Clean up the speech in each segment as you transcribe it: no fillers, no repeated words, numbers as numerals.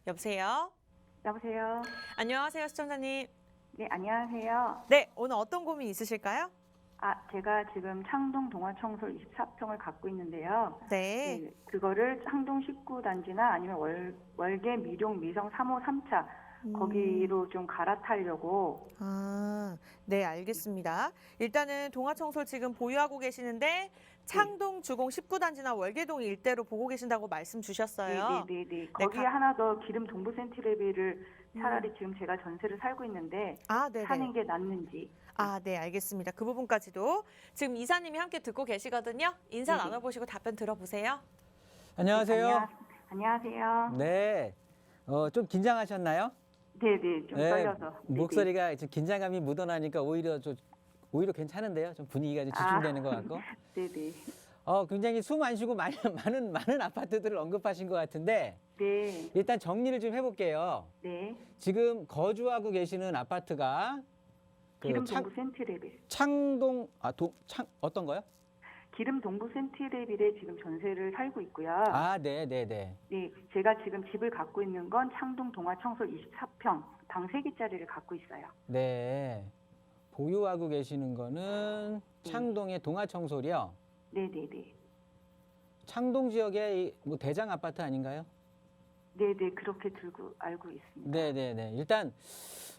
여보세요? 여보세요. 안녕하세요, 시청자님. 네, 안녕하세요. 네, 오늘 어떤 고민 있으실까요? 제가 지금 창동 동화청솔 24평을 갖고 있는데요. 네. 네, 그거를 창동 19단지나 아니면 월계 미룡 미성 3호 3차 거기로 좀 갈아타려고. 네, 알겠습니다. 일단은 동화청솔 지금 보유하고 계시는데 창동 주공 19단지나 월계동 일대로 보고 계신다고 말씀 주셨어요. 네네네네. 거기에 하나 더 기름 동부 센트레비를 차라리 지금 제가 전세를 살고 있는데 네네. 사는 게 낫는지. 네, 알겠습니다. 그 부분까지도 지금 이사님이 함께 듣고 계시거든요. 인사 네네. 나눠보시고 답변 들어보세요. 안녕하세요. 안녕하세요. 네. 좀 긴장하셨나요? 네네. 좀 네, 떨려서. 네네. 목소리가 좀 긴장감이 묻어나니까 오히려 괜찮은데요. 좀 분위기가 좀 집중되는 것 같고. 네네. 굉장히 숨 안 쉬고 많은 아파트들을 언급하신 것 같은데 네. 일단 정리를 좀 해볼게요. 네. 지금 거주하고 계시는 아파트가 기름 동부 센트레빌. 창동 어떤 거요? 기름 동부 센트레빌에 지금 전세를 살고 있고요. 네. 네, 제가 지금 집을 갖고 있는 건 창동 동화청솔 24평 방 3개짜리를 갖고 있어요. 네. 보유하고 계시는 거는 창동의 동화청솔이요. 네네네. 창동 지역의 뭐 대장 아파트 아닌가요? 네네, 그렇게 알고 있습니다. 네네네. 일단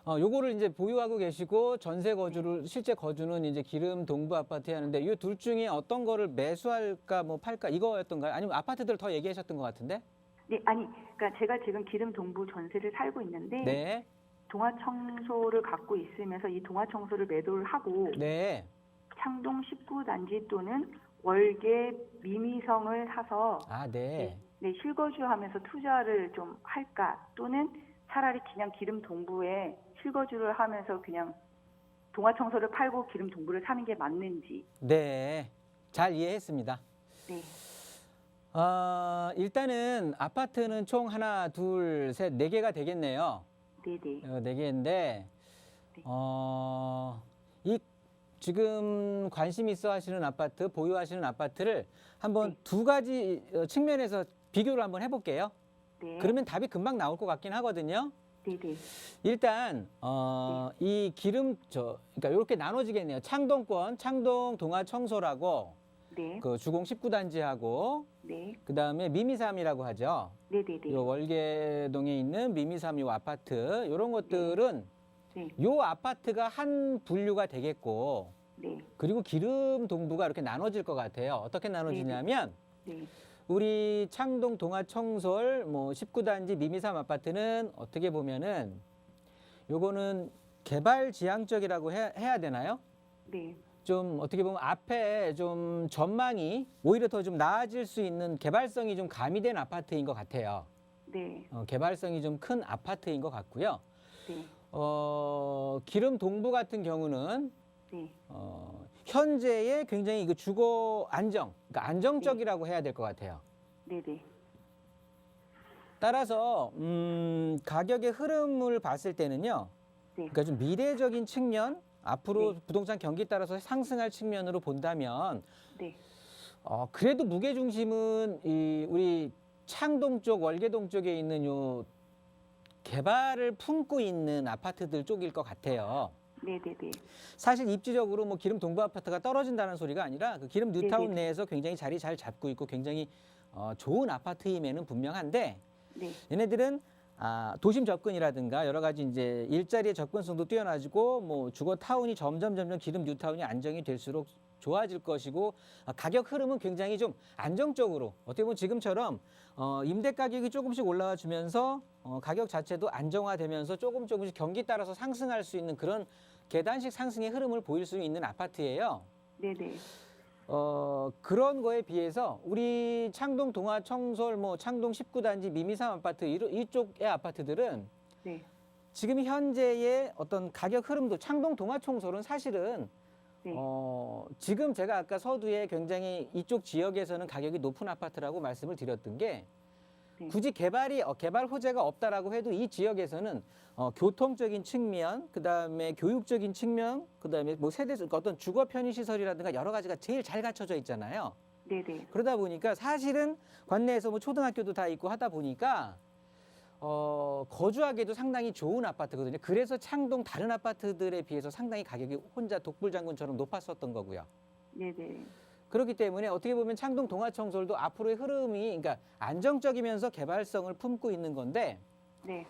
요거를 이제 보유하고 계시고 전세 거주를 실제 거주는 이제 기름 동부 아파트에 하는데 이 둘 중에 어떤 거를 매수할까 뭐 팔까 이거였던가요? 아니면 아파트들 더 얘기하셨던 것 같은데? 네, 그러니까 제가 지금 기름 동부 전세를 살고 있는데 네. 동화청소를 갖고 있으면서 이 동화청소를 매도를 하고 네. 창동 19단지 또는 월계 미미성을 사서 네. 네, 실거주하면서 투자를 좀 할까 또는 차라리 그냥 기름 동부에 실거주를 하면서 그냥 동화청소를 팔고 기름 동부를 사는 게 맞는지. 네. 잘 이해했습니다. 네. 일단은 아파트는 총 하나, 둘, 셋, 네 개가 되겠네요. 네네. 네 개인데, 네. 이 지금 관심 있어 하시는 아파트, 보유하시는 아파트를 한번 네. 두 가지 측면에서 비교를 한번 해볼게요. 네. 그러면 답이 금방 나올 것 같긴 하거든요. 네네. 일단, 이 그러니까 이렇게 나눠지겠네요. 창동권, 창동 동화청솔하고, 네. 그 주공 19단지하고, 네. 그 다음에 미미삼이라고 하죠. 네네네. 요 월계동에 있는 미미삼 요 아파트, 요런 것들은 네. 요 아파트가 한 분류가 되겠고, 네. 그리고 기름 동부가 이렇게 나눠질 것 같아요. 어떻게 나눠지냐면, 네. 우리 창동 동화청솔 뭐 19단지 미미삼 아파트는 어떻게 보면은 요거는 개발 지향적이라고 해야 되나요? 네. 좀 어떻게 보면 앞에 좀 전망이 오히려 더 좀 나아질 수 있는 개발성이 좀 가미된 아파트인 것 같아요. 네. 개발성이 좀 큰 아파트인 것 같고요. 네. 기름 동부 같은 경우는 네. 현재의 굉장히 그 주거 안정, 그러니까 안정적이라고 해야 될 것 같아요. 네네. 따라서 가격의 흐름을 봤을 때는요. 네. 그러니까 좀 미래적인 측면, 앞으로 네. 부동산 경기 따라서 상승할 측면으로 본다면 네. 그래도 무게 중심은 우리 창동 쪽, 월계동 쪽에 있는 요 개발을 품고 있는 아파트들 쪽일 것 같아요. 네네네. 사실 입지적으로 뭐 기름 동부 아파트가 떨어진다는 소리가 아니라 그 기름 뉴타운 네네. 내에서 굉장히 자리 잘 잡고 있고 굉장히 좋은 아파트임에는 분명한데 네. 얘네들은 도심 접근이라든가 여러 가지 이제 일자리의 접근성도 뛰어나지고 뭐 주거 타운이 점점 기름 뉴타운이 안정이 될수록 좋아질 것이고 가격 흐름은 굉장히 좀 안정적으로 어떻게 보면 지금처럼 임대 가격이 조금씩 올라와 주면서 가격 자체도 안정화되면서 조금씩 경기 따라서 상승할 수 있는 그런 계단식 상승의 흐름을 보일 수 있는 아파트예요. 네네. 그런 거에 비해서 우리 창동 동화청솔 뭐 창동 19단지 미미삼 아파트 이쪽의 아파트들은 네. 지금 현재의 어떤 가격 흐름도 창동 동화청솔은 사실은 네. 지금 제가 아까 서두에 굉장히 이쪽 지역에서는 가격이 높은 아파트라고 말씀을 드렸던 게 네. 굳이 개발 호재가 없다라고 해도 이 지역에서는 교통적인 측면, 그다음에 교육적인 측면, 그다음에 뭐 세대 어떤 주거 편의 시설이라든가 여러 가지가 제일 잘 갖춰져 있잖아요. 네네. 그러다 보니까 사실은 관내에서 뭐 초등학교도 다 있고 하다 보니까 거주하기도 상당히 좋은 아파트거든요. 그래서 창동 다른 아파트들에 비해서 상당히 가격이 혼자 독불장군처럼 높았었던 거고요. 네네. 그렇기 때문에 어떻게 보면 창동 동아청솔도 앞으로의 흐름이 그러니까 안정적이면서 개발성을 품고 있는 건데 네.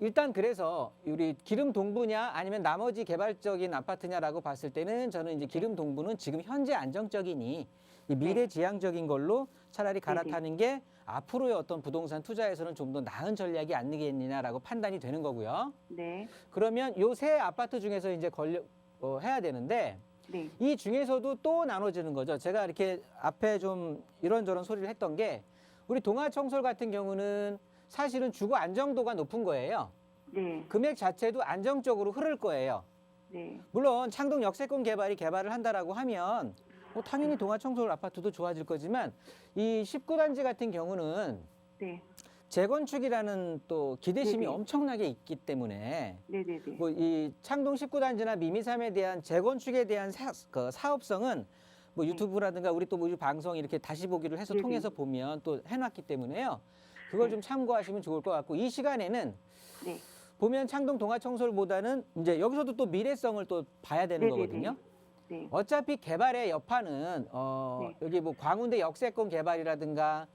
일단 그래서 우리 기름 동부냐 아니면 나머지 개발적인 아파트냐라고 봤을 때는 저는 이제 기름 동부는 지금 현재 안정적이니 이 미래지향적인 걸로 차라리 갈아타는 게 앞으로의 어떤 부동산 투자에서는 좀 더 나은 전략이 아니겠느냐라고 판단이 되는 거고요. 네. 그러면 요 세 아파트 중에서 이제 해야 되는데 네. 이 중에서도 또 나눠지는 거죠. 제가 이렇게 앞에 좀 이런저런 소리를 했던 게 우리 동아청솔 같은 경우는 사실은 주거 안정도가 높은 거예요. 네. 금액 자체도 안정적으로 흐를 거예요. 네. 물론 창동 역세권 개발을 한다라고 하면 당연히 동아청솔 아파트도 좋아질 거지만 이 19단지 같은 경우는 네. 재건축이라는 또 기대심이 네네. 엄청나게 있기 때문에 네네네. 뭐 이 창동 19단지나 미미삼에 대한 재건축에 대한 사업성은 뭐 유튜브라든가 우리 또 뭐 방송 이렇게 다시 보기를 해서 네네. 통해서 보면 또 해놨기 때문에요. 그걸 좀 참고하시면 좋을 것 같고 이 시간에는 네. 보면 창동 동아청솔보다는 이제 여기서도 또 미래성을 또 봐야 되는 네네네. 거거든요. 네. 어차피 개발의 여파는 네. 여기 뭐 광운대 역세권 개발이라든가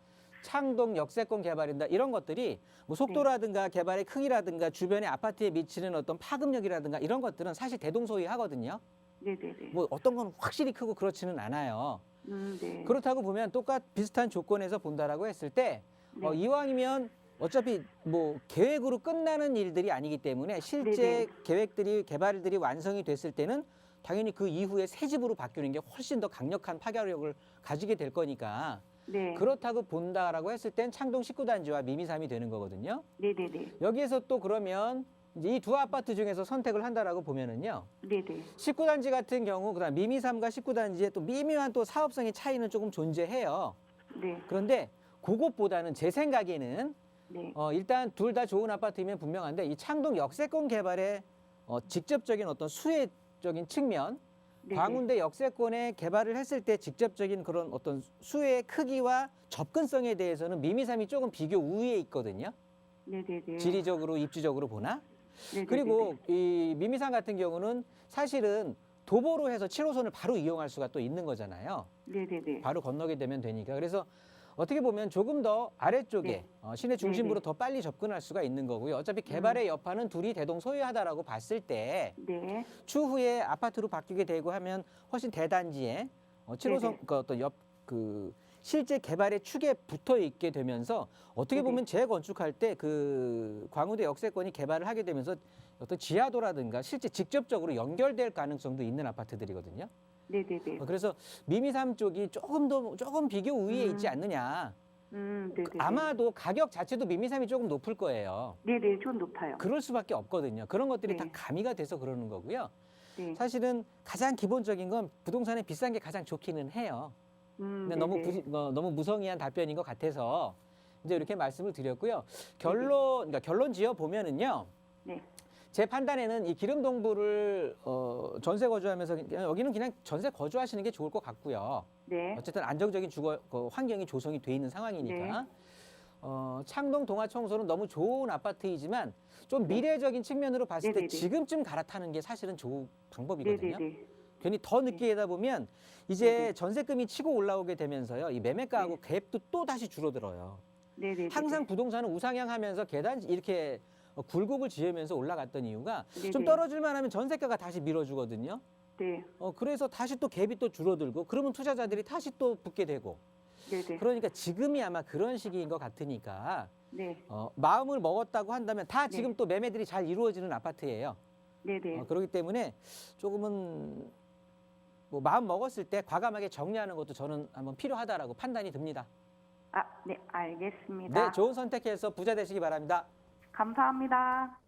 창동 역세권 개발인다 이런 것들이 뭐 속도라든가 개발의 크기라든가 주변의 아파트에 미치는 어떤 파급력이라든가 이런 것들은 사실 대동소이하거든요. 네네네. 뭐 어떤 건 확실히 크고 그렇지는 않아요. 네. 그렇다고 보면 비슷한 조건에서 본다라고 했을 때 네. 이왕이면 어차피 뭐 계획으로 끝나는 일들이 아니기 때문에 실제 네네. 계획들이 개발들이 완성이 됐을 때는 당연히 그 이후에 새 집으로 바뀌는 게 훨씬 더 강력한 파괴력을 가지게 될 거니까 네. 그렇다고 본다라고 했을 땐 창동 19단지와 미미삼이 되는 거거든요. 네네네. 여기에서 또 그러면 이제 이 두 아파트 중에서 선택을 한다라고 보면은요. 네네. 19단지 같은 경우 그다음 미미삼과 19단지의 또 미묘한 또 사업성의 차이는 조금 존재해요. 네. 그런데 그것보다는 제 생각에는 네. 일단 둘 다 좋은 아파트이면 분명한데 이 창동 역세권 개발의 직접적인 어떤 수혜적인 측면, 네네. 광운대 역세권에 개발을 했을 때 직접적인 그런 어떤 수혜의 크기와 접근성에 대해서는 미미삼이 조금 비교 우위에 있거든요. 네네네. 지리적으로 입지적으로 보나. 네네네. 그리고 이 미미삼 같은 경우는 사실은 도보로 해서 7호선을 바로 이용할 수가 또 있는 거잖아요. 네네네. 바로 건너게 되면 되니까. 그래서 어떻게 보면 조금 더 아래쪽에 네. 시내 중심부로 네네. 더 빨리 접근할 수가 있는 거고요. 어차피 개발의 여파는 둘이 대동소이하다라고 봤을 때 네. 추후에 아파트로 바뀌게 되고 하면 훨씬 대단지에 7호선 네네. 그 어떤 실제 개발의 축에 붙어 있게 되면서 어떻게 네네. 보면 재건축할 때 그 광운대 역세권이 개발을 하게 되면서 어떤 지하도라든가 실제 직접적으로 연결될 가능성도 있는 아파트들이거든요. 네네네. 그래서 미미삼 쪽이 조금 비교 우위에 있지 않느냐. 네네. 아마도 가격 자체도 미미삼이 조금 높을 거예요. 네네. 좀 높아요. 그럴 수밖에 없거든요. 그런 것들이 네. 다 가미가 돼서 그러는 거고요. 네. 사실은 가장 기본적인 건 부동산에 비싼 게 가장 좋기는 해요. 근데 네네. 너무 무성의한 답변인 것 같아서 이제 이렇게 말씀을 드렸고요. 그러니까 결론 지어 보면은요. 네. 제 판단에는 이 기름 동부를 전세 거주하면서 여기는 그냥 전세 거주하시는 게 좋을 것 같고요. 네. 어쨌든 안정적인 주거 환경이 조성이 돼 있는 상황이니까. 네. 창동 동아청솔은 너무 좋은 아파트이지만 좀 미래적인 측면으로 봤을 때 네네네. 지금쯤 갈아타는 게 사실은 좋은 방법이거든요. 네네네. 괜히 더 늦게 하다 보면 이제 네네. 전세금이 치고 올라오게 되면서요. 이 매매가하고 갭도 또 다시 줄어들어요. 네네네. 항상 부동산은 우상향하면서 계단 이렇게 굴곡을 지으면서 올라갔던 이유가 좀 네네. 떨어질만 하면 전세가가 다시 밀어주거든요. 네. 그래서 다시 또 갭이 또 줄어들고 그러면 투자자들이 다시 또 붙게 되고 네네. 그러니까 지금이 아마 그런 시기인 것 같으니까 네. 마음을 먹었다고 한다면 다 지금 네. 또 매매들이 잘 이루어지는 아파트예요. 네네. 그렇기 때문에 조금은 뭐 마음 먹었을 때 과감하게 정리하는 것도 저는 한번 필요하다라고 판단이 듭니다. 네, 알겠습니다. 네, 좋은 선택해서 부자 되시기 바랍니다. 감사합니다.